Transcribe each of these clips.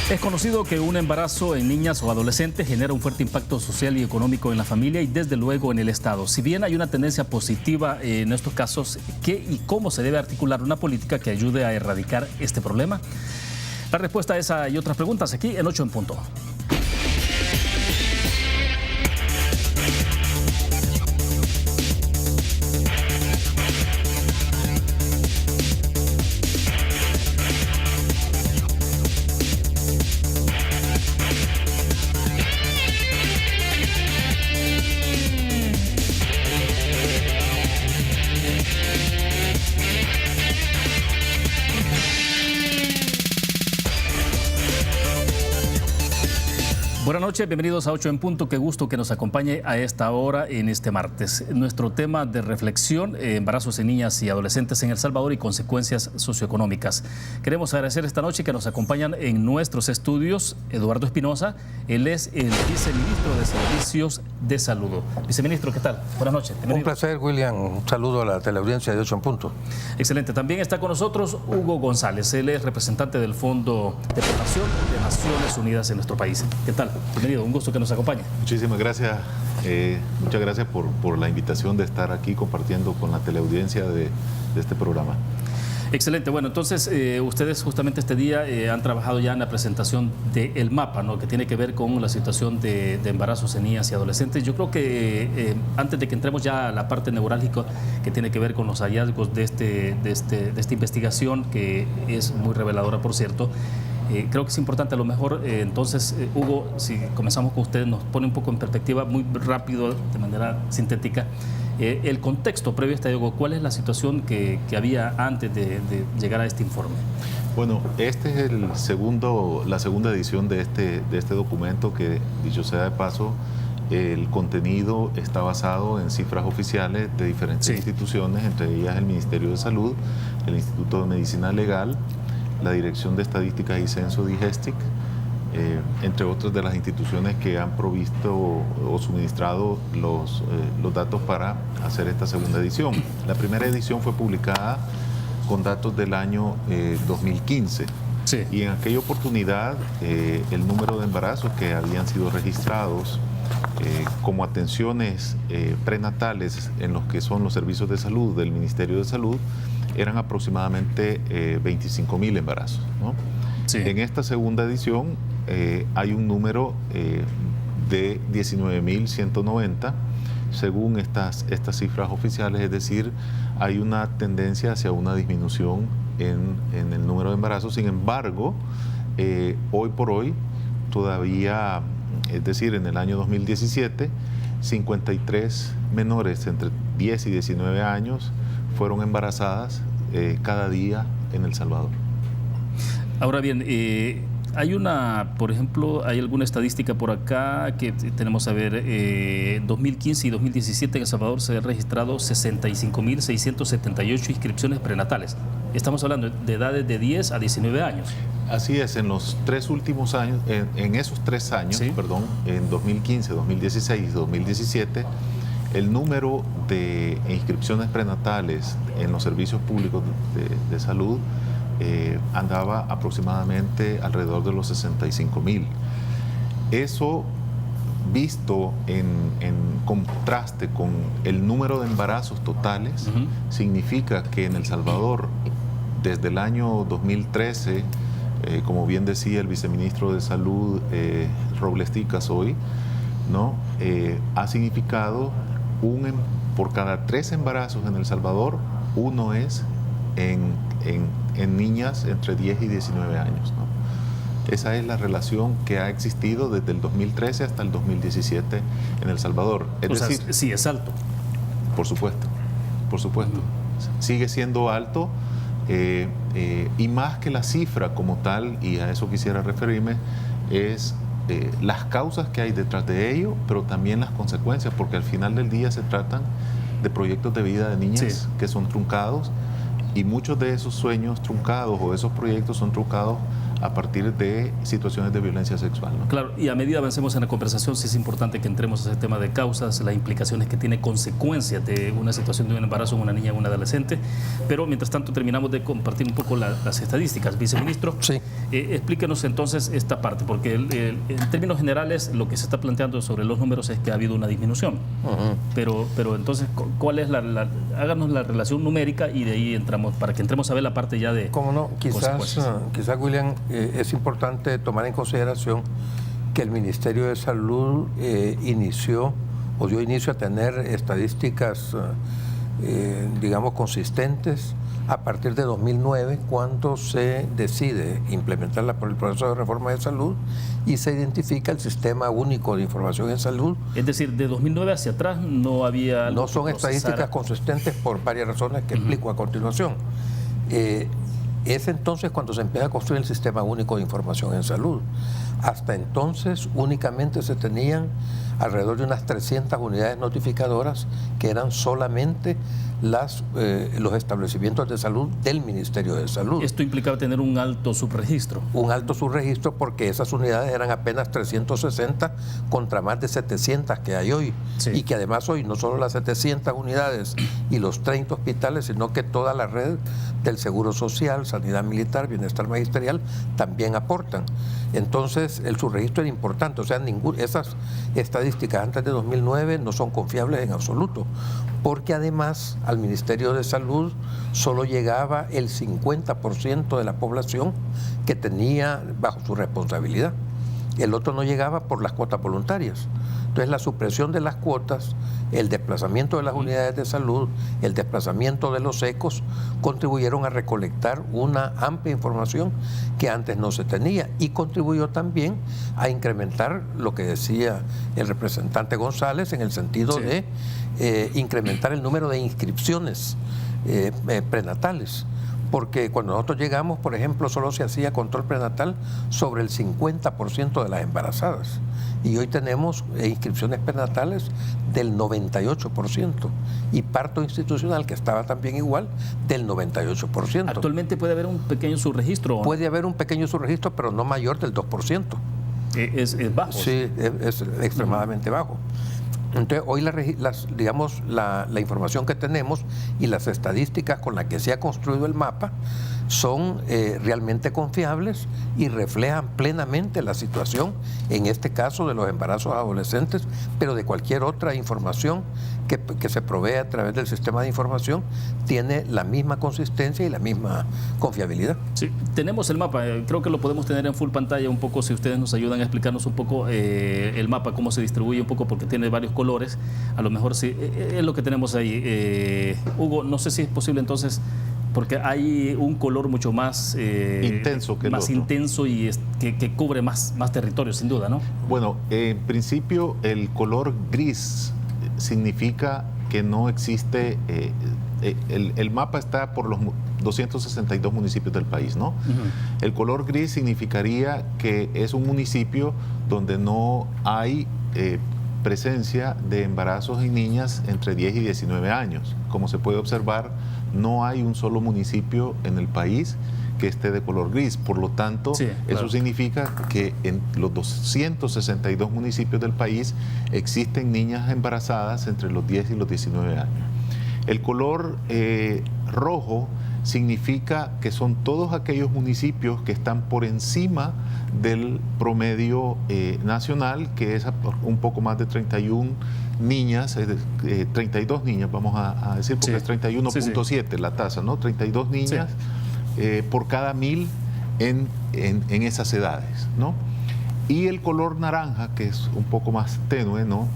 Es conocido que un embarazo en niñas o adolescentes genera un fuerte impacto social y económico en la familia y desde luego en el Estado. Si bien hay una tendencia positiva en estos casos, ¿qué y cómo se debe articular una política que ayude a erradicar este problema? La respuesta a esa y otras preguntas aquí en 8 en punto. Buenas noches, bienvenidos a 8 en punto. Qué gusto que nos acompañe a esta hora en este martes. Nuestro tema de reflexión, embarazos en niñas y adolescentes en El Salvador y consecuencias socioeconómicas. Queremos agradecer esta noche que nos acompañan en nuestros estudios Eduardo Espinosa. Él es el viceministro de Servicios de Salud. Viceministro, ¿qué tal? Buenas noches. Bienvenido. Un placer, William. Un saludo a la teleaudiencia de 8 en punto. Excelente. También está con nosotros Hugo González. Él es representante del Fondo de Población de Naciones Unidas en nuestro país. ¿Qué tal? Bienvenido, un gusto que nos acompañe. Muchísimas gracias, muchas gracias por la invitación de estar aquí compartiendo con la teleaudiencia de este programa. Excelente, bueno, entonces ustedes justamente este día han trabajado ya en la presentación del mapa, ¿no?, que tiene que ver con la situación de embarazos en niñas y adolescentes. Yo creo que antes de que entremos ya a la parte neurálgica que tiene que ver con los hallazgos de esta investigación, que es muy reveladora, por cierto, creo que es importante a lo mejor, entonces, Hugo, si comenzamos con usted, nos pone un poco en perspectiva muy rápido, de manera sintética, el contexto previo a este hallazgo. ¿Cuál es la situación que había antes de llegar a este informe? Bueno, este es la segunda edición de este documento que, dicho sea de paso, el contenido está basado en cifras oficiales de diferentes instituciones, entre ellas el Ministerio de Salud, el Instituto de Medicina Legal, la Dirección de Estadísticas y Censo DIGESTIC, entre otras de las instituciones que han provisto o suministrado los datos para hacer esta segunda edición. La primera edición fue publicada con datos del año 2015. Sí. Y en aquella oportunidad el número de embarazos que habían sido registrados como atenciones prenatales en los que son los servicios de salud del Ministerio de Salud eran aproximadamente 25.000 embarazos, ¿no? Sí. En esta segunda edición hay un número de 19.190 según estas cifras oficiales, es decir, hay una tendencia hacia una disminución en el número de embarazos. Sin embargo, hoy por hoy todavía, es decir, en el año 2017, 53 menores entre 10 y 19 años fueron embarazadas cada día en El Salvador. Ahora bien, por ejemplo, hay alguna estadística por acá que tenemos a ver, 2015 y 2017 en El Salvador se han registrado 65.678 inscripciones prenatales. Estamos hablando de edades de 10 a 19 años. Así es, en los tres últimos años, en esos 3 años, ¿sí?, perdón, en 2015, 2016 y 2017, el número de inscripciones prenatales en los servicios públicos de salud andaba aproximadamente alrededor de los 65.000. Eso, visto en contraste con el número de embarazos totales, significa que en El Salvador, desde el año 2013, como bien decía el viceministro de Salud, Robles Ticas, hoy, ¿no?, ha significado por cada 3 embarazos en El Salvador, uno es en niñas entre 10 y 19 años, ¿no? Esa es la relación que ha existido desde el 2013 hasta el 2017 en El Salvador. Es decir, sí, es alto. Por supuesto, por supuesto. Sigue siendo alto, y más que la cifra como tal, y a eso quisiera referirme, es las causas que hay detrás de ello, pero también las consecuencias, porque al final del día se tratan de proyectos de vida de niñas que son truncados, y muchos de esos sueños truncados o esos proyectos son truncados a partir de situaciones de violencia sexual, ¿no? Claro, y a medida avancemos en la conversación, sí es importante que entremos a ese tema de causas, las implicaciones que tiene consecuencias de una situación de un embarazo en una niña o un adolescente. Pero mientras tanto terminamos de compartir un poco las estadísticas. Viceministro, Sí. Explíquenos entonces esta parte, porque en términos generales lo que se está planteando sobre los números es que ha habido una disminución. Pero entonces, ¿cuál es háganos la relación numérica y de ahí entramos, para que entremos a ver la parte ya de Cómo no, consecuencias. quizás William, es importante tomar en consideración que el Ministerio de Salud dio inicio a tener estadísticas, digamos, consistentes a partir de 2009, cuando se decide implementar el proceso de reforma de salud y se identifica el Sistema Único de Información en Salud. Es decir, de 2009 hacia atrás no había... No son estadísticas consistentes por varias razones que explico a continuación. Es entonces cuando se empieza a construir el Sistema Único de Información en Salud. Hasta entonces únicamente se tenían alrededor de unas 300 unidades notificadoras que eran solamente los establecimientos de salud del Ministerio de Salud. Esto implicaba tener un alto subregistro. Un alto subregistro, porque esas unidades eran apenas 360 contra más de 700 que hay hoy. Sí. Y que además hoy no solo las 700 unidades y los 30 hospitales, sino que toda la red del Seguro Social, Sanidad Militar, Bienestar Magisterial también aportan. Entonces el subregistro era importante, o sea, esas estadísticas antes de 2009 no son confiables en absoluto, porque además al Ministerio de Salud solo llegaba el 50% de la población que tenía bajo su responsabilidad. El otro no llegaba por las cuotas voluntarias. Entonces la supresión de las cuotas, el desplazamiento de las unidades de salud, el desplazamiento de los ECOs, contribuyeron a recolectar una amplia información que antes no se tenía, y contribuyó también a incrementar lo que decía el representante González en el sentido de incrementar el número de inscripciones prenatales. Porque cuando nosotros llegamos, por ejemplo, solo se hacía control prenatal sobre el 50% de las embarazadas. Y hoy tenemos inscripciones prenatales del 98%. Y parto institucional, que estaba también igual, del 98%. ¿Actualmente puede haber un pequeño subregistro? Puede haber un pequeño subregistro, pero no mayor del 2%. Es bajo. Sí, es extremadamente bajo. Entonces, hoy la información que tenemos y las estadísticas con las que se ha construido el mapa son realmente confiables y reflejan plenamente la situación, en este caso de los embarazos adolescentes, pero de cualquier otra información que se provee a través del sistema de información, tiene la misma consistencia y la misma confiabilidad. Sí, tenemos el mapa, creo que lo podemos tener en full pantalla un poco, si ustedes nos ayudan a explicarnos un poco el mapa, cómo se distribuye un poco, porque tiene varios colores, a lo mejor sí, es lo que tenemos ahí. Hugo, no sé si es posible entonces, porque hay un color mucho más intenso que el otro. Intenso y que cubre más territorio, sin duda, ¿no? Bueno, en principio el color gris significa que no existe, el mapa está por los 262 municipios del país, ¿no? El color gris significaría que es un municipio donde no hay presencia de embarazos en niñas entre 10 y 19 años. Como se puede observar, no hay un solo municipio en el país que esté de color gris. Por lo tanto, sí, claro, eso significa que en los 262 municipios del país existen niñas embarazadas entre los 10 y los 19 años. El color rojo significa que son todos aquellos municipios que están por encima del promedio nacional, que es un poco más de 31 niñas, 32 niñas, vamos a decir, porque sí, es 31.7 la tasa, ¿no? 32 niñas por cada 1000 en esas edades, ¿no? Y el color naranja, que es un poco más tenue, ¿no?,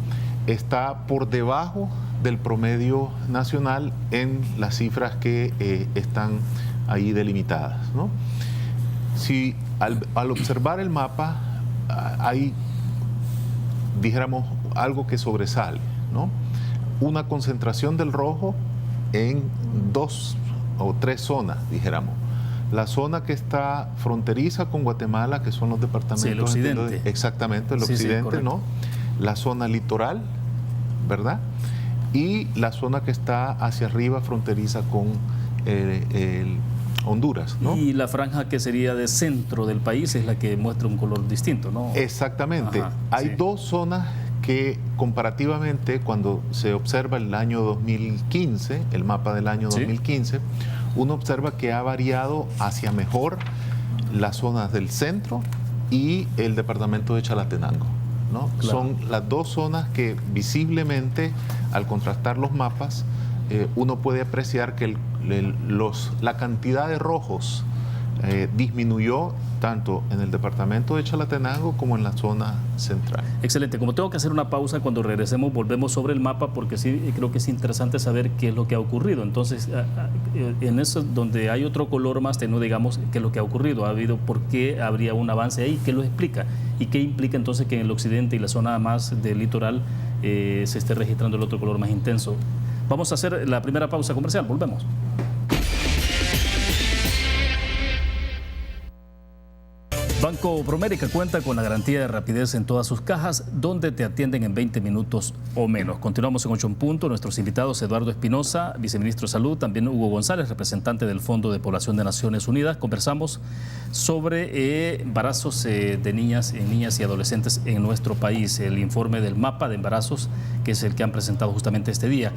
está por debajo del promedio nacional en las cifras que están ahí delimitadas, ¿no? Si al observar el mapa hay, dijéramos, algo que sobresale, ¿no? Una concentración del rojo en 2 o 3 zonas, dijéramos. La zona que está fronteriza con Guatemala, que son los departamentos... Sí, el occidente. Exactamente, el occidente, sí, ¿no? La zona litoral, ¿verdad? Y la zona que está hacia arriba fronteriza con Honduras, ¿no? Y la franja que sería de centro del país es la que muestra un color distinto, ¿no? Exactamente. Ajá, Hay sí. dos zonas que comparativamente, cuando se observa el año 2015, el mapa del año Sí. 2015, uno observa que ha variado hacia mejor las zonas del centro y el departamento de Chalatenango, ¿no? Claro. Son las dos zonas que visiblemente, al contrastar los mapas, uno puede apreciar que la cantidad de rojos disminuyó tanto en el departamento de Chalatenango como en la zona central. Excelente. Como tengo que hacer una pausa, cuando regresemos volvemos sobre el mapa porque sí creo que es interesante saber qué es lo que ha ocurrido. Entonces, en eso donde hay otro color más tenue, digamos, qué es lo que ha ocurrido, ha habido, por qué habría un avance ahí, qué lo explica y qué implica entonces que en el occidente y la zona más del litoral se esté registrando el otro color más intenso. Vamos a hacer la primera pausa comercial, volvemos. Banco Promérica cuenta con la garantía de rapidez en todas sus cajas, donde te atienden en 20 minutos o menos. Continuamos en 8 en punto. Nuestros invitados, Eduardo Espinosa, viceministro de Salud, también Hugo González, representante del Fondo de Población de Naciones Unidas. Conversamos sobre embarazos de niñas y adolescentes en nuestro país, el informe del mapa de embarazos, que es el que han presentado justamente este día.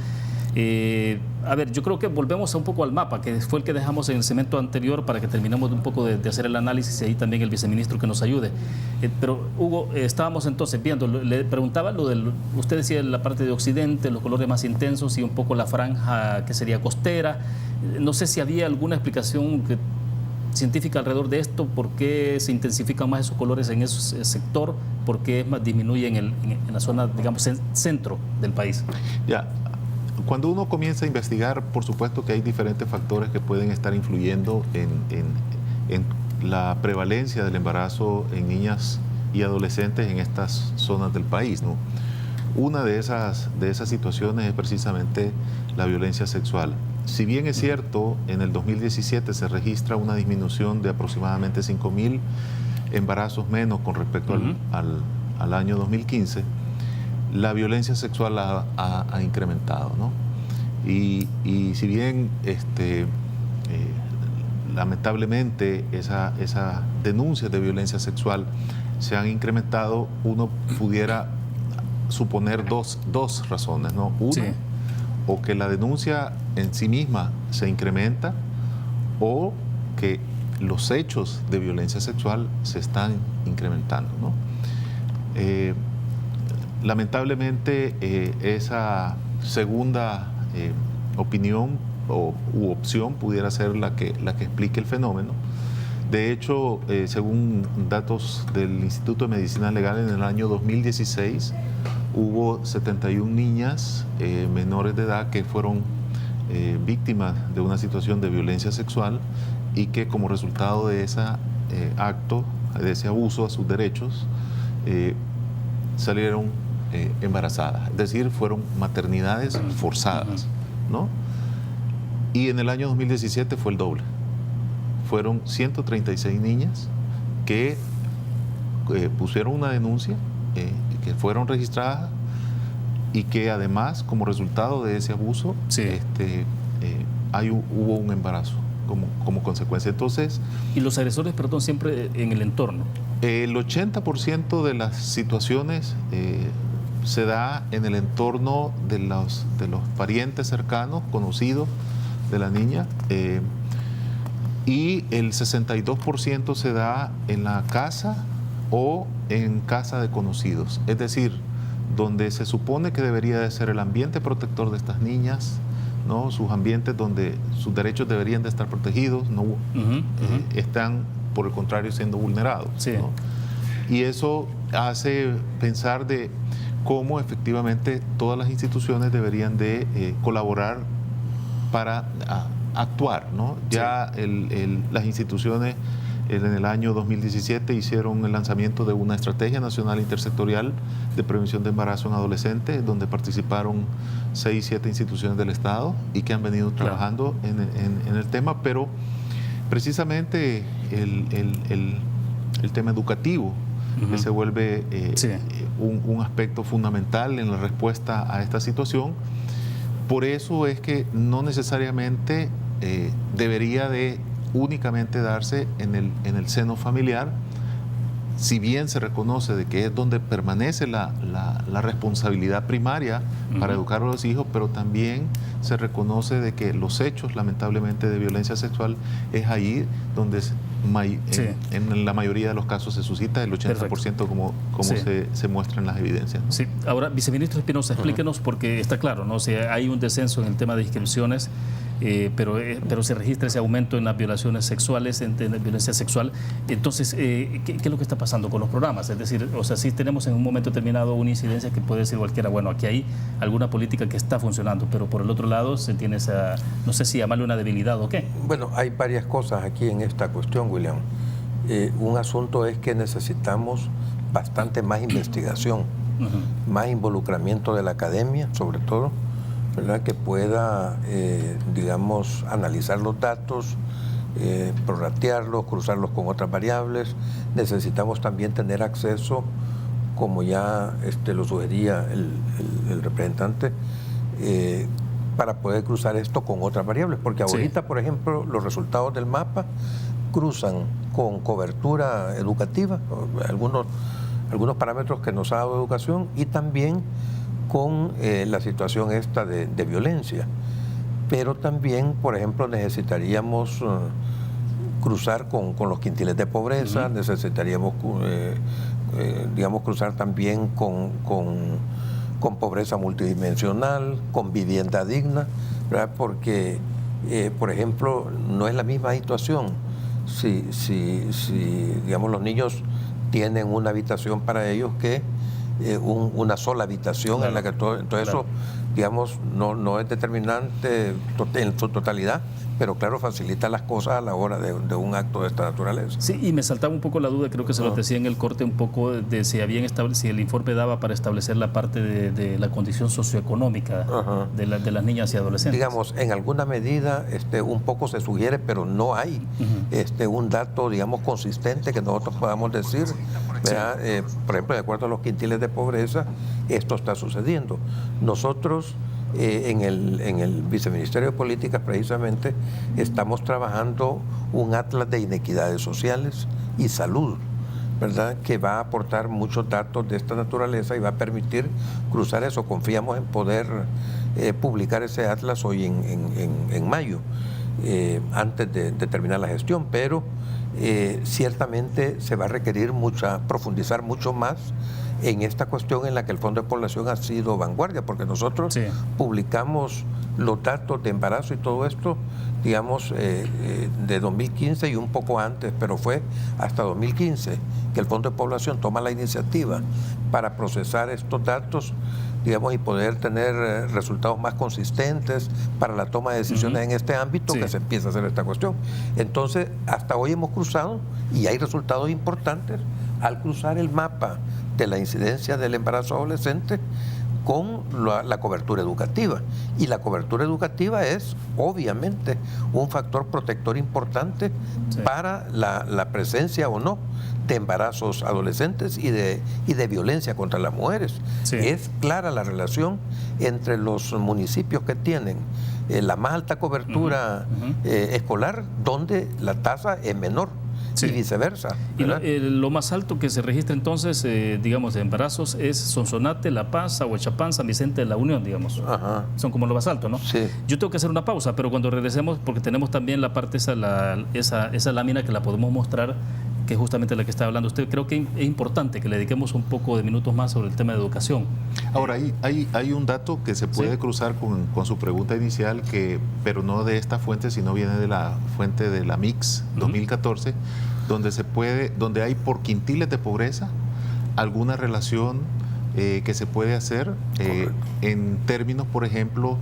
A ver, yo creo que volvemos un poco al mapa, que fue el que dejamos en el segmento anterior para que terminemos un poco de hacer el análisis y ahí también el viceministro que nos ayude. Pero Hugo, estábamos entonces viendo, le preguntaba usted decía la parte de occidente, los colores más intensos y un poco la franja que sería costera. No sé si había alguna explicación científica alrededor de esto, por qué se intensifican más esos colores en ese sector, por qué disminuye en la zona, digamos, centro del país. Ya. Cuando uno comienza a investigar, por supuesto que hay diferentes factores que pueden estar influyendo en la prevalencia del embarazo en niñas y adolescentes en estas zonas del país, ¿no? Una de esas situaciones es precisamente la violencia sexual. Si bien es cierto, en el 2017 se registra una disminución de aproximadamente 5.000 embarazos menos con respecto al año 2015, la violencia sexual ha incrementado, ¿no? Y si bien lamentablemente esas denuncias de violencia sexual se han incrementado, uno pudiera suponer dos razones, ¿no? Una, sí, o que la denuncia en sí misma se incrementa, o que los hechos de violencia sexual se están incrementando, ¿no? Lamentablemente, esa segunda opinión u opción pudiera ser la que explique el fenómeno. De hecho, según datos del Instituto de Medicina Legal, en el año 2016 hubo 71 niñas menores de edad que fueron víctimas de una situación de violencia sexual y que como resultado de ese acto, de ese abuso a sus derechos, salieron embarazadas, es decir, fueron maternidades forzadas, ¿no? Y en el año 2017 fue el doble. Fueron 136 niñas que pusieron una denuncia, que fueron registradas y que además, como resultado de ese abuso, sí, hubo un embarazo como consecuencia. Entonces, ¿y los agresores, perdón, siempre en el entorno? El 80% de las situaciones se da en el entorno de los parientes cercanos, conocidos de la niña, y el 62% se da en la casa o en casa de conocidos, es decir, donde se supone que debería de ser el ambiente protector de estas niñas, ¿no? Sus ambientes donde sus derechos deberían de estar protegidos, no están, por el contrario, siendo vulnerados, sí, ¿no? Y eso hace pensar de cómo efectivamente todas las instituciones deberían de colaborar para actuar, ¿no? Ya sí, las instituciones en el año 2017 hicieron el lanzamiento de una estrategia nacional intersectorial de prevención de embarazo en adolescentes, donde participaron 6-7 instituciones del Estado y que han venido trabajando en el tema, pero precisamente el tema educativo, que se vuelve sí, un aspecto fundamental en la respuesta a esta situación. Por eso es que no necesariamente debería de únicamente darse en el seno familiar, si bien se reconoce de que es donde permanece la responsabilidad primaria para educar a los hijos, pero también se reconoce de que los hechos, lamentablemente, de violencia sexual es ahí donde en la mayoría de los casos se suscita el 80% como sí. se muestra en las evidencias, ¿no? Sí. Ahora, viceministro Espinosa, explíquenos, porque está claro, ¿no? O sea, hay un descenso en el tema de inscripciones, pero se registra ese aumento en las violaciones sexuales, en la violencia sexual. Entonces, ¿qué es lo que está pasando con los programas? Es decir, o sea, si tenemos en un momento determinado una incidencia que puede decir cualquiera, bueno, aquí hay alguna política que está funcionando, pero por el otro lado se tiene esa, no sé si llamarle una debilidad o qué. Bueno, hay varias cosas aquí en esta cuestión, William. Un asunto es que necesitamos bastante más investigación, más involucramiento de la academia, sobre todo, ¿verdad? Que pueda, digamos, analizar los datos, prorratearlos, cruzarlos con otras variables. Necesitamos también tener acceso, como ya lo sugería el representante, para poder cruzar esto con otras variables, porque ahorita, sí, por ejemplo, los resultados del mapa cruzan con cobertura educativa, algunos parámetros que nos ha dado educación, y también con la situación esta de violencia. Pero también, por ejemplo, necesitaríamos cruzar con los quintiles de pobreza, necesitaríamos, digamos, cruzar también con pobreza multidimensional, con vivienda digna, ¿verdad? Porque, por ejemplo, no es la misma situación si digamos, los niños tienen una habitación para ellos que una sola habitación, claro, en la que todo, entonces, claro, eso, digamos, no es determinante en su totalidad, pero claro, facilita las cosas a la hora de un acto de esta naturaleza. Sí, y me saltaba un poco la duda, creo que se lo decía en el corte un poco, de si el informe daba para establecer la parte de la condición socioeconómica de las niñas y adolescentes. Digamos, en alguna medida un poco se sugiere, pero no hay un dato, digamos, consistente que nosotros podamos decir, ¿verdad? Por ejemplo, de acuerdo a los quintiles de pobreza, esto está sucediendo. Nosotros, en el Viceministerio de Políticas, precisamente, estamos trabajando un atlas de inequidades sociales y salud, ¿verdad? Que va a aportar muchos datos de esta naturaleza y va a permitir cruzar eso. Confiamos en poder publicar ese atlas hoy en mayo, antes de terminar la gestión, pero ciertamente se va a requerir profundizar mucho más en esta cuestión en la que el Fondo de Población ha sido vanguardia, porque nosotros publicamos los datos de embarazo y todo esto, digamos, de 2015 y un poco antes, pero fue hasta 2015 que el Fondo de Población toma la iniciativa para procesar estos datos, digamos, y poder tener resultados más consistentes para la toma de decisiones en este ámbito, que se empieza a hacer esta cuestión. Entonces, hasta hoy hemos cruzado y hay resultados importantes al cruzar el mapa de la incidencia del embarazo adolescente con la cobertura educativa. Y la cobertura educativa es, obviamente, un factor protector importante para la presencia o no de embarazos adolescentes y de violencia contra las mujeres. Es clara la relación entre los municipios que tienen la más alta cobertura escolar, donde la tasa es menor. Y viceversa. Y lo más alto que se registra entonces, digamos, de embarazos es Sonsonate, La Paz, Ahuachapán, San Vicente de la Unión, digamos. Son como lo más alto, ¿no? Sí. Yo tengo que hacer una pausa, pero cuando regresemos, porque tenemos también la parte esa lámina que la podemos mostrar, que es justamente la que está hablando usted, creo que es importante que le dediquemos un poco de minutos más sobre el tema de educación. Ahora, hay un dato que se puede cruzar con su pregunta inicial, pero no de esta fuente, sino viene de la fuente de la MIX 2014, donde hay por quintiles de pobreza alguna relación que se puede hacer en términos, por ejemplo,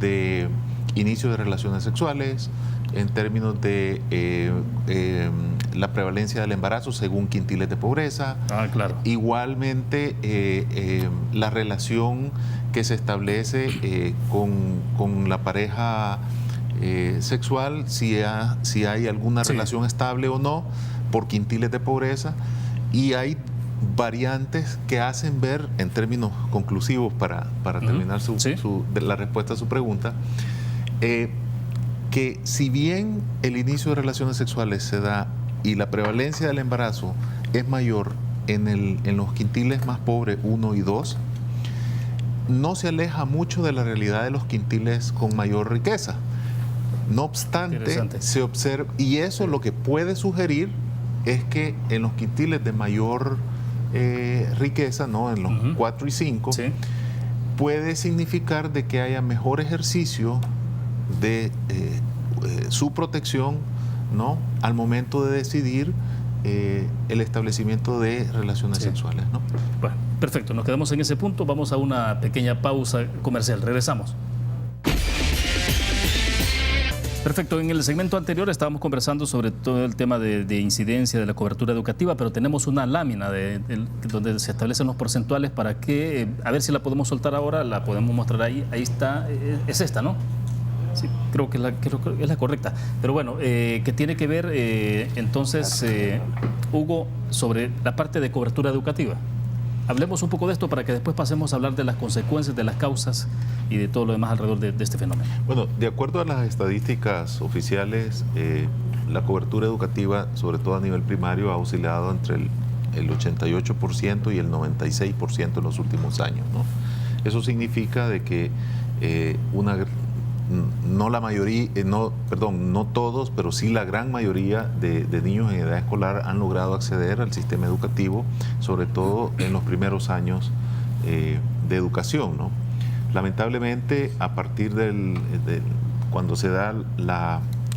de inicio de relaciones sexuales, en términos de la prevalencia del embarazo según quintiles de pobreza. Claro. Igualmente, la relación que se establece con la pareja sexual, si hay alguna relación estable o no, por quintiles de pobreza. Y hay variantes que hacen ver, en términos conclusivos, para terminar la respuesta a su pregunta, que si bien el inicio de relaciones sexuales se da y la prevalencia del embarazo es mayor en los quintiles más pobres 1 y 2, no se aleja mucho de la realidad de los quintiles con mayor riqueza. No obstante, se observa, y eso lo que puede sugerir es que en los quintiles de mayor riqueza, ¿no? En los 4 y 5, sí, puede significar de que haya mejor ejercicio de su protección, ¿no? Al momento de decidir el establecimiento de relaciones sexuales, ¿no? Bueno, perfecto, nos quedamos en ese punto, vamos a una pequeña pausa comercial, regresamos. Perfecto, en el segmento anterior estábamos conversando sobre todo el tema de incidencia de la cobertura educativa, pero tenemos una lámina donde se establecen los porcentuales para que, a ver si la podemos soltar ahora, la podemos mostrar ahí está, es esta, ¿no? Sí, creo que es la correcta. Pero bueno, que tiene que ver entonces, Hugo, sobre la parte de cobertura educativa. Hablemos un poco de esto para que después pasemos a hablar de las consecuencias, de las causas y de todo lo demás alrededor de este fenómeno. Bueno, de acuerdo a las estadísticas oficiales, la cobertura educativa, sobre todo a nivel primario, ha oscilado entre el 88% y el 96% en los últimos años, ¿no? Eso significa de que no la mayoría, no todos, pero sí la gran mayoría de niños en edad escolar han logrado acceder al sistema educativo, sobre todo en los primeros años de educación, ¿no? Lamentablemente, a partir cuando se da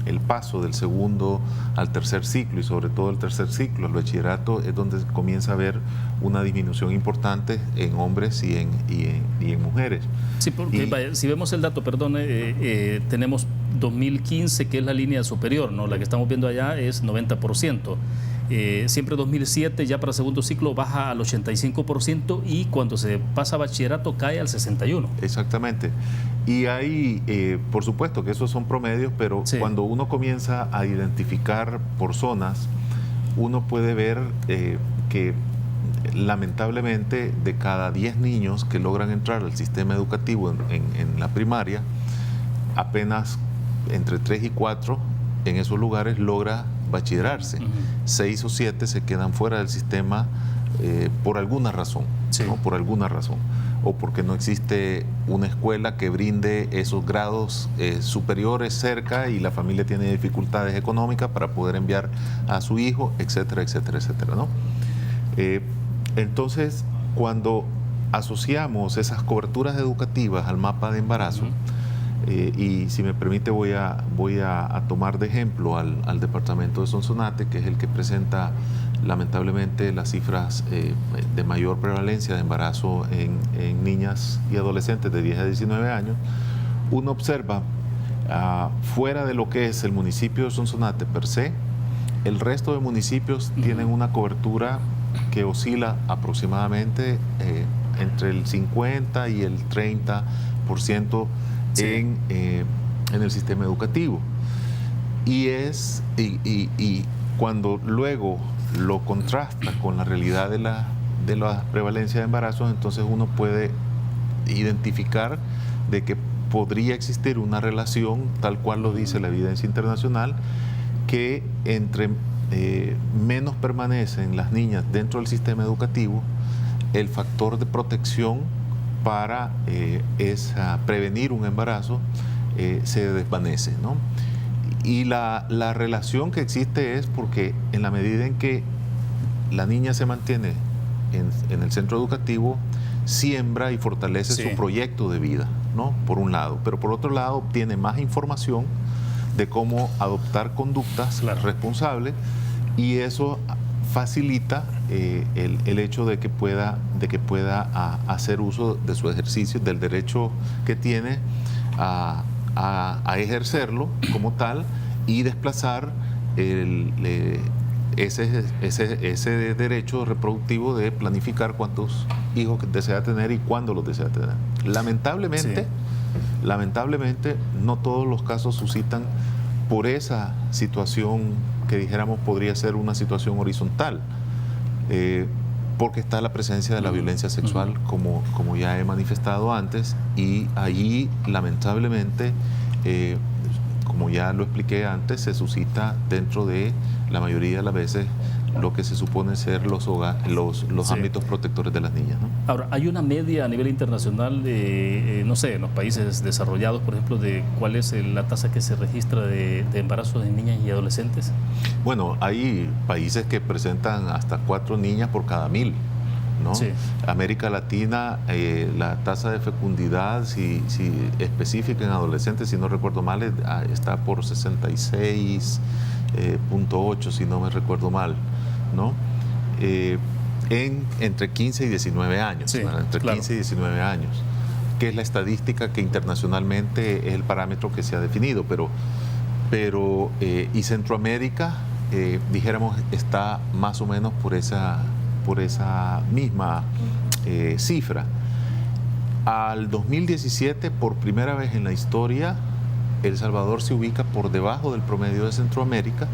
el paso del segundo al tercer ciclo, y sobre todo el tercer ciclo, el bachillerato, es donde comienza a haber una disminución importante en hombres y en mujeres. Sí, porque vaya, si vemos el dato, tenemos 2015, que es la línea superior, ¿no? La que estamos viendo allá es 90%. Siempre 2007, ya para segundo ciclo, baja al 85% y cuando se pasa a bachillerato cae al 61%. Exactamente. Y hay, por supuesto que esos son promedios, pero sí, cuando uno comienza a identificar por zonas, uno puede ver que lamentablemente de cada 10 niños que logran entrar al sistema educativo en la primaria, apenas entre 3 y 4 en esos lugares logra bachillerarse. 6 o 7 se quedan fuera del sistema por alguna razón, sí, ¿no? Por alguna razón. O porque no existe una escuela que brinde esos grados superiores cerca y la familia tiene dificultades económicas para poder enviar a su hijo, etcétera, etcétera, etcétera, ¿no? Entonces, cuando asociamos esas coberturas educativas al mapa de embarazo, y si me permite voy a tomar de ejemplo al departamento de Sonsonate, que es el que presenta lamentablemente las cifras de mayor prevalencia de embarazo en niñas y adolescentes de 10 a 19 años, uno observa fuera de lo que es el municipio de Sonsonate per se, el resto de municipios tienen una cobertura que oscila aproximadamente entre el 50 y el 30% sí, en el sistema educativo. Y cuando luego lo contrasta con la realidad de la prevalencia de embarazos, entonces uno puede identificar de que podría existir una relación, tal cual lo dice la evidencia internacional, que entre menos permanecen las niñas dentro del sistema educativo, el factor de protección para prevenir un embarazo se desvanece, ¿no? Y la relación que existe es porque en la medida en que la niña se mantiene en el centro educativo, siembra y fortalece sí, su proyecto de vida, ¿no? Por un lado, pero por otro lado obtiene más información de cómo adoptar conductas responsables, y eso facilita el hecho de que pueda hacer uso de su ejercicio, del derecho que tiene a ejercerlo como tal y desplazar ese derecho reproductivo de planificar cuántos hijos desea tener y cuándo los desea tener. Lamentablemente no todos los casos suscitan por esa situación que dijéramos podría ser una situación horizontal, porque está la presencia de la violencia sexual, como ya he manifestado antes, y allí lamentablemente como ya lo expliqué antes, se suscita dentro de la mayoría de las veces lo que se supone ser los Sí. ámbitos protectores de las niñas, ¿no? Ahora, ¿hay una media a nivel internacional, no sé, en los países desarrollados, por ejemplo, de cuál es la tasa que se registra de embarazo de niñas y adolescentes? Bueno, hay países que presentan hasta 4 niñas por cada 1000, ¿no? Sí. América Latina, la tasa de fecundidad, si específica en adolescentes, si no recuerdo mal, está por 66.8, si no me recuerdo mal, ¿no? Entre 15 y 19 años, Sí, entre claro. 15 y 19 años, que es la estadística que internacionalmente es el parámetro que se ha definido, pero y Centroamérica, dijéramos, está más o menos por esa misma cifra. Al 2017, por primera vez en la historia, El Salvador se ubica por debajo del promedio de Centroamérica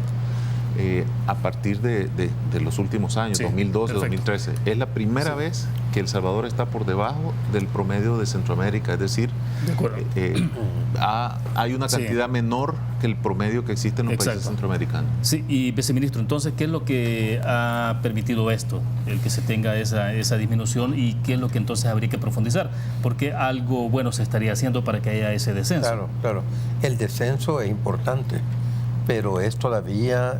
a partir de los últimos años, Sí, 2012, perfecto. 2013. Es la primera Sí. vez que El Salvador está por debajo del promedio de Centroamérica, es decir, De acuerdo. hay una Sí. cantidad menor que el promedio que existe en los países Exacto. centroamericanos. Sí, y viceministro, entonces, ¿qué es lo que ha permitido esto, el que se tenga esa disminución, y qué es lo que entonces habría que profundizar? Porque algo bueno se estaría haciendo para que haya ese descenso. Claro, claro. El descenso es importante, pero es todavía,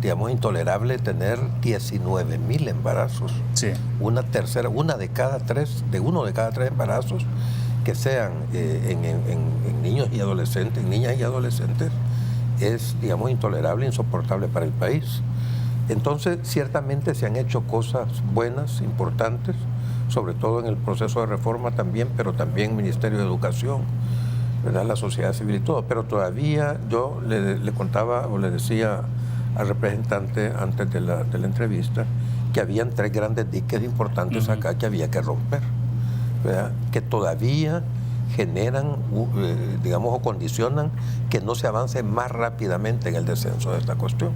digamos, intolerable tener 19.000 embarazos. Sí, Uno de cada tres embarazos que sean en niños y adolescentes, en niñas y adolescentes, es, digamos, intolerable, insoportable para el país. Entonces, ciertamente se han hecho cosas buenas, importantes, sobre todo en el proceso de reforma también, pero también Ministerio de Educación, ¿verdad?, la sociedad civil y todo. Pero todavía yo le contaba o le decía al representante antes de la entrevista que habían 3 grandes diques importantes acá que había que romper, ¿verdad?, que todavía generan, digamos, o condicionan que no se avance más rápidamente en el descenso de esta cuestión.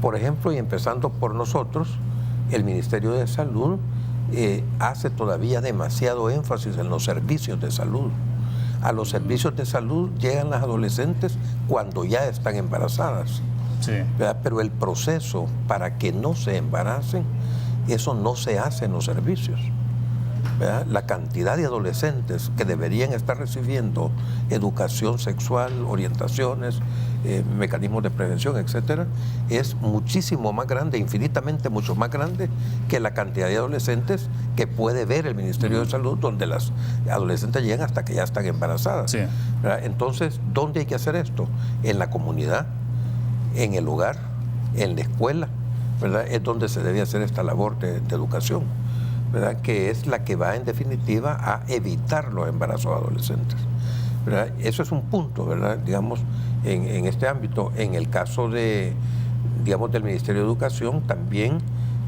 Por ejemplo, y empezando por nosotros, el Ministerio de Salud hace todavía demasiado énfasis en los servicios de salud. A los servicios de salud llegan las adolescentes cuando ya están embarazadas, sí. ¿verdad? Pero el proceso para que no se embaracen, eso no se hace en los servicios, ¿verdad? La cantidad de adolescentes que deberían estar recibiendo educación sexual, orientaciones, mecanismos de prevención, etcétera, es muchísimo más grande, infinitamente mucho más grande que la cantidad de adolescentes que puede ver el Ministerio de Salud, donde las adolescentes llegan hasta que ya están embarazadas, Sí. ¿verdad? Entonces, ¿dónde hay que hacer esto? En la comunidad, en el hogar, en la escuela, ¿verdad? Es donde se debe hacer esta labor de educación, ¿verdad?, que es la que va en definitiva a evitar los embarazos adolescentes, ¿verdad? Eso es un punto, ¿verdad?, digamos, en este ámbito. En el caso de, digamos, del Ministerio de Educación, también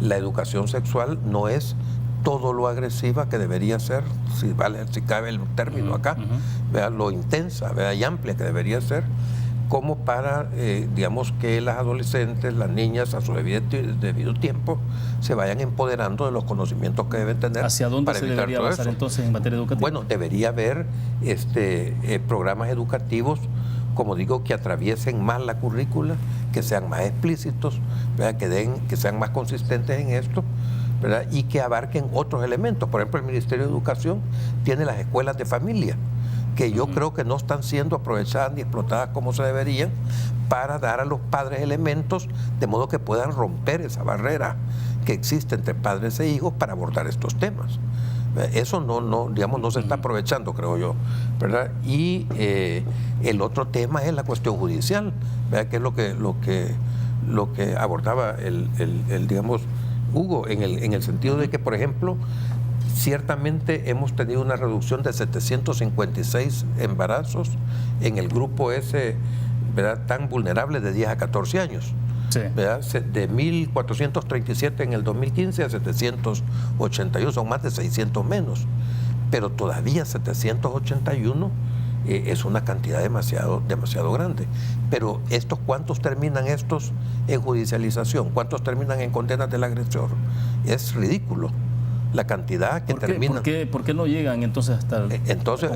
la educación sexual no es todo lo agresiva que debería ser, si cabe el término acá, ¿verdad?, lo intensa, ¿verdad?, y amplia que debería ser, como para, digamos, que las adolescentes, las niñas, a su debido tiempo, se vayan empoderando de los conocimientos que deben tener. ¿Hacia dónde para se evitar debería todo avanzar eso. entonces en materia educativa? Bueno, debería haber programas educativos, como digo, que atraviesen más la currícula, que sean más explícitos, ¿verdad?, que sean más consistentes en esto, ¿verdad?, y que abarquen otros elementos. Por ejemplo, el Ministerio de Educación tiene las escuelas de familia, que yo creo que no están siendo aprovechadas ni explotadas como se deberían, para dar a los padres elementos de modo que puedan romper esa barrera que existe entre padres e hijos para abordar estos temas. Eso digamos, no se está aprovechando, creo yo, ¿verdad? Y el otro tema es la cuestión judicial, ¿verdad?, que es lo que abordaba el digamos, Hugo, en el sentido de que, por ejemplo, ciertamente hemos tenido una reducción de 756 embarazos en el grupo ese, ¿verdad?, tan vulnerable de 10 a 14 años. Sí. ¿Verdad? De 1.437 en el 2015 a 781, son más de 600 menos. Pero todavía 781 es una cantidad demasiado grande. Pero ¿cuántos terminan estos en judicialización? ¿Cuántos terminan en condenas del agresor? Es ridículo, la cantidad que termina. ¿Por qué no llegan entonces hasta Entonces,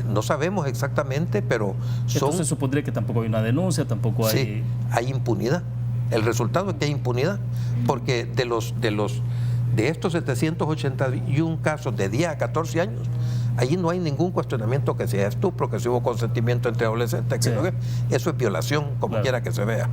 no sabemos exactamente, pero entonces supondría que tampoco hay una denuncia, tampoco hay... Sí, hay impunidad. El resultado es que hay impunidad, porque de estos 781 casos de 10 a 14 años, allí no hay ningún cuestionamiento que sea estupro, que si hubo consentimiento entre adolescentes, Sí. eso es violación, como quiera que se vea,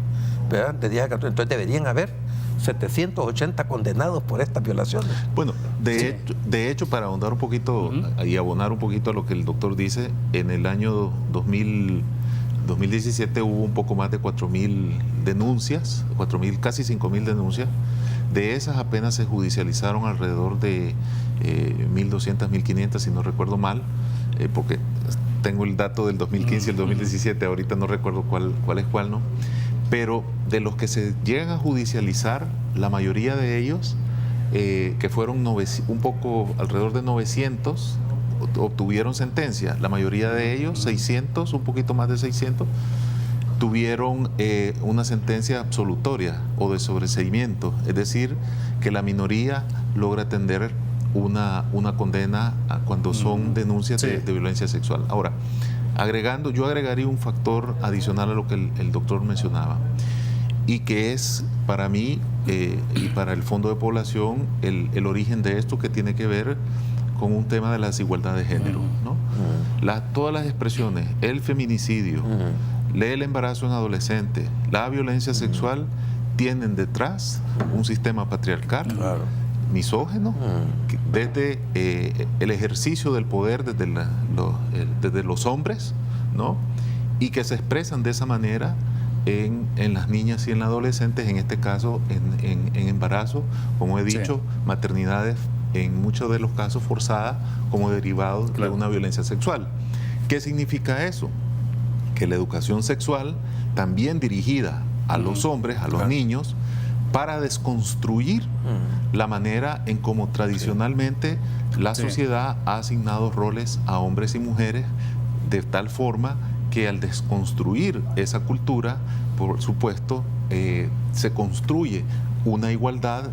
¿verdad? De 10 a 14. Entonces deberían haber 780 condenados por estas violaciones. Bueno, de hecho, para ahondar un poquito y abonar un poquito a lo que el doctor dice, en el año 2017 hubo un poco más de 4.000 denuncias, 4.000, casi 5.000 denuncias. De esas apenas se judicializaron alrededor de 1.200, 1.500, si no recuerdo mal, porque tengo el dato del 2015 y el 2017, ahorita no recuerdo cuál es cuál, ¿no? Pero de los que se llegan a judicializar, la mayoría de ellos, que fueron un poco alrededor de 900, obtuvieron sentencia. La mayoría de ellos, 600, un poquito más de 600, tuvieron una sentencia absolutoria o de sobreseimiento, es decir, que la minoría logra atender una condena cuando son denuncias de violencia sexual. Ahora, yo agregaría un factor adicional a lo que el doctor mencionaba, y que es para mí y para el Fondo de Población el origen de esto, que tiene que ver con un tema de la desigualdad de género, ¿no? Todas las expresiones, el feminicidio, el embarazo en adolescentes, la violencia sexual, tienen detrás un sistema patriarcal, misógino, desde el ejercicio del poder desde los hombres, ¿no? Y que se expresan de esa manera en las niñas y en las adolescentes, en este caso en embarazo, como he dicho, maternidades en muchos de los casos forzadas como derivado de una violencia sexual. ¿Qué significa eso? Que la educación sexual, también dirigida a los hombres, a los niños, para desconstruir la manera en cómo tradicionalmente la sociedad ha asignado roles a hombres y mujeres, de tal forma que al desconstruir esa cultura, por supuesto, se construye una igualdad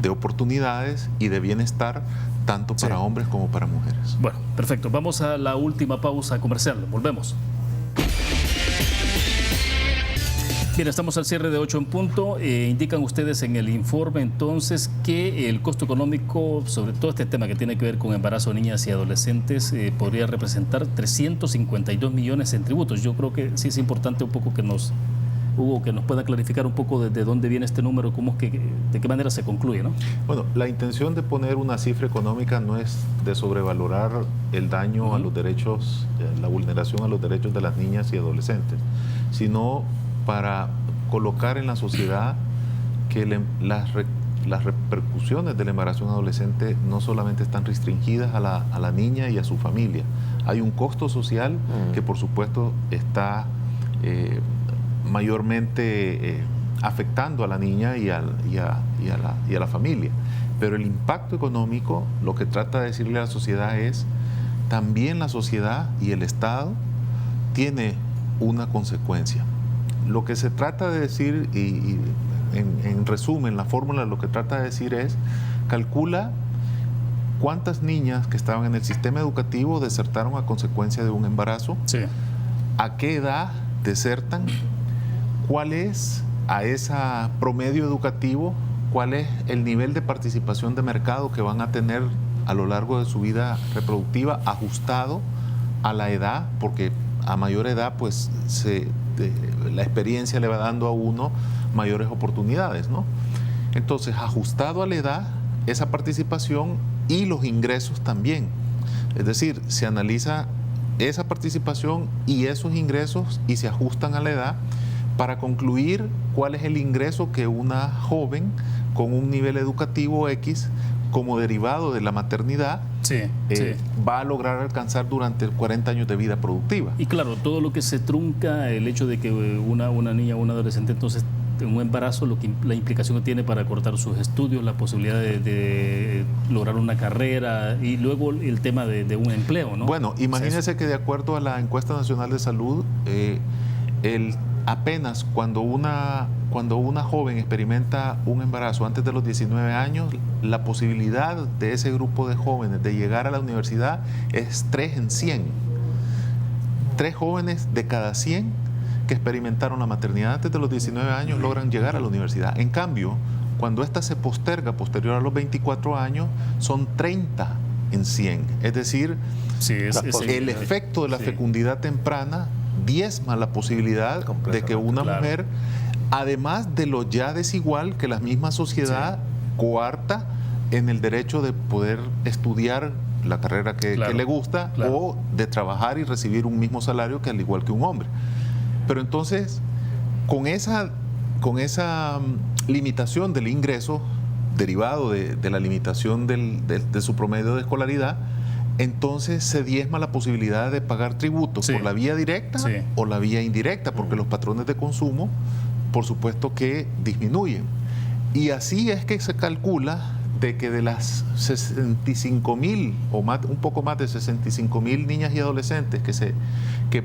de oportunidades y de bienestar tanto para hombres como para mujeres. Bueno, perfecto. Vamos a la última pausa comercial. Volvemos. Bien, estamos al cierre de 8 en punto. Indican ustedes en el informe entonces que el costo económico, sobre todo este tema que tiene que ver con embarazo de niñas y adolescentes, podría representar 352 millones en tributos. Yo creo que sí es importante un poco que Hugo, que nos pueda clarificar un poco de dónde viene este número, de qué manera se concluye, ¿no? Bueno, la intención de poner una cifra económica no es de sobrevalorar el daño a los derechos, la vulneración a los derechos de las niñas y adolescentes, sino para colocar en la sociedad que las repercusiones del embarazo en adolescente no solamente están restringidas a la niña y a su familia. Hay un costo social que por supuesto está mayormente afectando a la niña y a la familia. Pero el impacto económico, lo que trata de decirle a la sociedad es, también la sociedad y el Estado tiene una consecuencia. Lo que se trata de decir, y en resumen, la fórmula lo que trata de decir es, calcula cuántas niñas que estaban en el sistema educativo desertaron a consecuencia de un embarazo, a qué edad desertan, cuál es a ese promedio educativo, cuál es el nivel de participación de mercado que van a tener a lo largo de su vida reproductiva, ajustado a la edad, porque a mayor edad pues la experiencia le va dando a uno mayores oportunidades, ¿no? Entonces, ajustado a la edad, esa participación y los ingresos también. Es decir, se analiza esa participación y esos ingresos y se ajustan a la edad para concluir cuál es el ingreso que una joven con un nivel educativo X, como derivado de la maternidad, va a lograr alcanzar durante 40 años de vida productiva. Y claro, todo lo que se trunca, el hecho de que una niña o un adolescente entonces en un embarazo, la implicación que tiene para cortar sus estudios, la posibilidad de lograr una carrera y luego el tema de un empleo, ¿no? Bueno, imagínense que de acuerdo a la Encuesta Nacional de Salud, apenas cuando una joven experimenta un embarazo antes de los 19 años, la posibilidad de ese grupo de jóvenes de llegar a la universidad es 3 en 100. 3 jóvenes de cada 100 que experimentaron la maternidad antes de los 19 años logran llegar a la universidad. En cambio, cuando esta se posterga posterior a los 24 años, son 30 en 100. Es decir, el efecto de la fecundidad temprana diezma la posibilidad de que una mujer, además de lo ya desigual que la misma sociedad coarta en el derecho de poder estudiar la carrera que le gusta o de trabajar y recibir un mismo salario que al igual que un hombre. Pero entonces, con esa limitación del ingreso derivado de la limitación de su promedio de escolaridad, entonces se diezma la posibilidad de pagar tributos por la vía directa o la vía indirecta, porque los patrones de consumo, por supuesto que disminuyen. Y así es que se calcula de que de las 65,000 o más, un poco más de 65,000 niñas y adolescentes que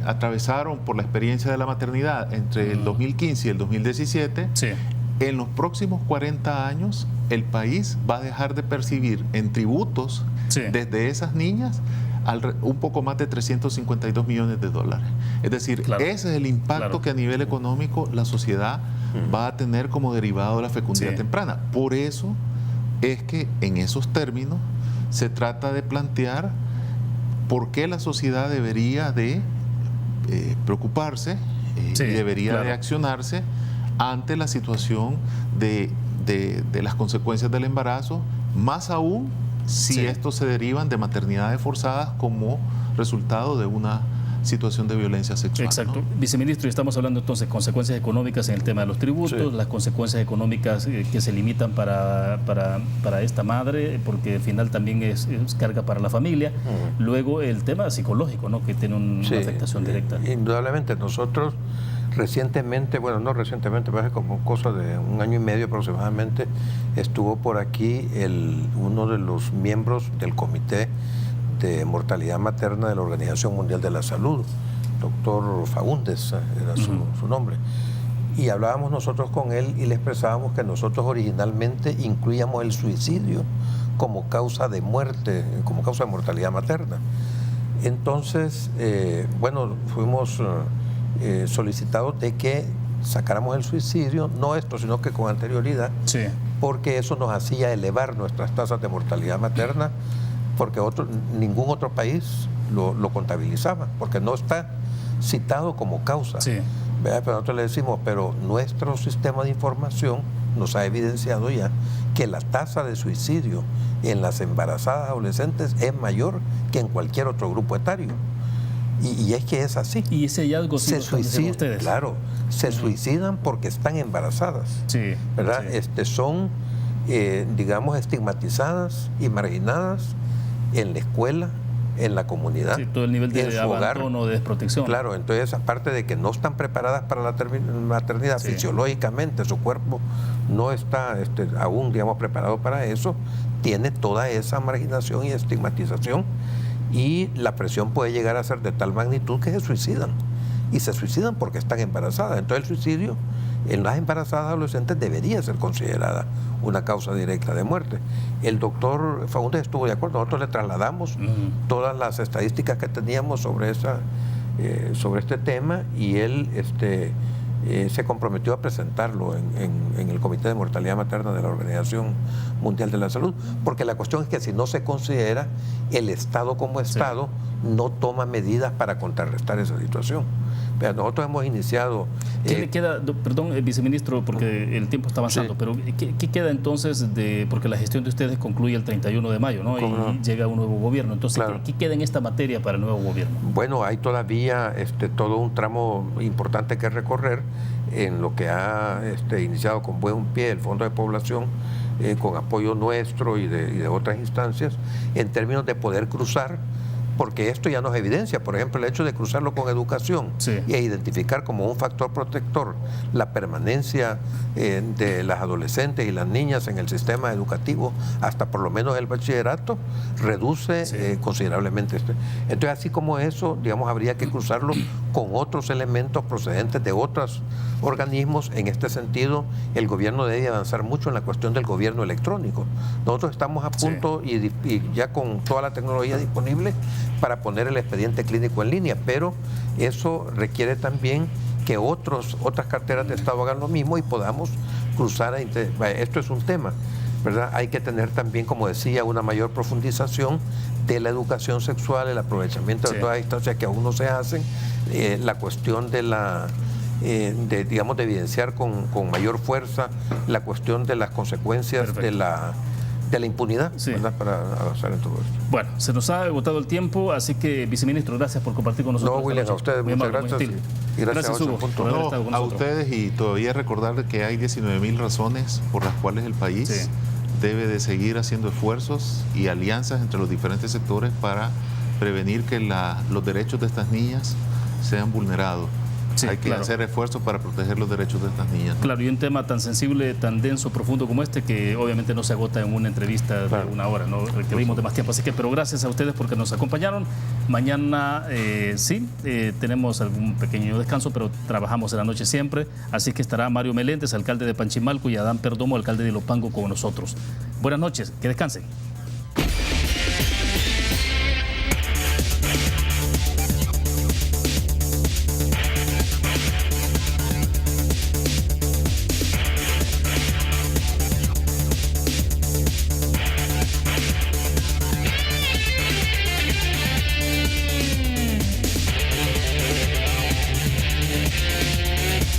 atravesaron por la experiencia de la maternidad entre el 2015 y el 2017, en los próximos 40 años el país va a dejar de percibir en tributos desde esas niñas un poco más de 352 millones de dólares. Es decir, ese es el impacto que a nivel económico la sociedad va a tener como derivado de la fecundidad temprana. Por eso es que en esos términos se trata de plantear por qué la sociedad debería de preocuparse y debería de accionarse ante la situación de las consecuencias del embarazo, más aún si estos se derivan de maternidades forzadas como resultado de una situación de violencia sexual. Exacto. ¿No? Viceministro, estamos hablando entonces de consecuencias económicas en el tema de los tributos, las consecuencias económicas que se limitan para esta madre, porque al final también es carga para la familia. Luego el tema psicológico, ¿no? Que tiene una afectación directa. Indudablemente, nosotros recientemente, bueno, no recientemente, pero hace como cosa de 1 año y medio aproximadamente, estuvo por aquí uno de los miembros del Comité de Mortalidad Materna de la Organización Mundial de la Salud, doctor Faúndez era su nombre, y hablábamos nosotros con él y le expresábamos que nosotros originalmente incluíamos el suicidio como causa de muerte, como causa de mortalidad materna. Entonces, bueno, fuimos solicitados de que sacáramos el suicidio, no esto, sino que con anterioridad, porque eso nos hacía elevar nuestras tasas de mortalidad materna, porque ningún otro país lo contabilizaba, porque no está citado como causa. Pero nosotros le decimos, pero nuestro sistema de información nos ha evidenciado ya que la tasa de suicidio en las embarazadas adolescentes es mayor que en cualquier otro grupo etario. Y es que es así. Y ese hallazgo se suicidan ustedes. Claro, se suicidan porque están embarazadas. ¿Verdad? Son, digamos, estigmatizadas y marginadas en la escuela, en la comunidad, todo el nivel de abandono, de desprotección. Claro, entonces aparte de que no están preparadas para la maternidad fisiológicamente, su cuerpo no está aún, digamos, preparado para eso, tiene toda esa marginación y estigmatización, y la presión puede llegar a ser de tal magnitud que se suicidan, y se suicidan porque están embarazadas. Entonces el suicidio en las embarazadas adolescentes debería ser considerada una causa directa de muerte. El doctor Faúndez estuvo de acuerdo, nosotros le trasladamos todas las estadísticas que teníamos sobre este tema, y él se comprometió a presentarlo en el Comité de Mortalidad Materna de la Organización Mundial de la Salud, porque la cuestión es que si no se considera, el Estado como Estado no toma medidas para contrarrestar esa situación. Pero nosotros hemos iniciado... ¿Qué le queda, perdón, viceministro, porque el tiempo está avanzando, pero ¿qué queda entonces porque la gestión de ustedes concluye el 31 de mayo, ¿no? Y llega un nuevo gobierno. Entonces, ¿qué queda en esta materia para el nuevo gobierno? Bueno, hay todavía todo un tramo importante que recorrer en lo que ha iniciado con buen pie el Fondo de Población, con apoyo nuestro y de otras instancias, en términos de poder cruzar porque esto ya nos evidencia, por ejemplo, el hecho de cruzarlo con educación y identificar como un factor protector la permanencia de las adolescentes y las niñas en el sistema educativo hasta por lo menos el bachillerato, reduce considerablemente esto. Entonces, así como eso, digamos, habría que cruzarlo con otros elementos procedentes de otros organismos. En este sentido, el gobierno debe avanzar mucho en la cuestión del gobierno electrónico. Nosotros estamos a punto y ya con toda la tecnología disponible para poner el expediente clínico en línea, pero eso requiere también que otras carteras de Estado hagan lo mismo y podamos cruzar. Esto es un tema, ¿verdad? Hay que tener también, como decía, una mayor profundización de la educación sexual, el aprovechamiento de todas las instancias que aún no se hacen, la cuestión de de evidenciar con mayor fuerza la cuestión de las consecuencias de la impunidad, ¿verdad? Para avanzar en todo esto. Bueno, se nos ha agotado el tiempo, así que, viceministro, gracias por compartir con nosotros. No, William, a ustedes muchas gracias. Y gracias, Hugo, por haber estado con nosotros. A ustedes, y todavía recordar que hay 19.000 razones por las cuales el país debe de seguir haciendo esfuerzos y alianzas entre los diferentes sectores para prevenir que los derechos de estas niñas sean vulnerados. Hay que hacer esfuerzos para proteger los derechos de estas niñas, ¿no? Claro, y un tema tan sensible, tan denso, profundo como este, que obviamente no se agota en una entrevista de una hora, no requerimos de más tiempo. Así que, pero gracias a ustedes porque nos acompañaron. Mañana tenemos algún pequeño descanso, pero trabajamos en la noche siempre. Así que estará Mario Meléndez, alcalde de Panchimalco, y Adán Perdomo, alcalde de Ilopango, con nosotros. Buenas noches, que descansen.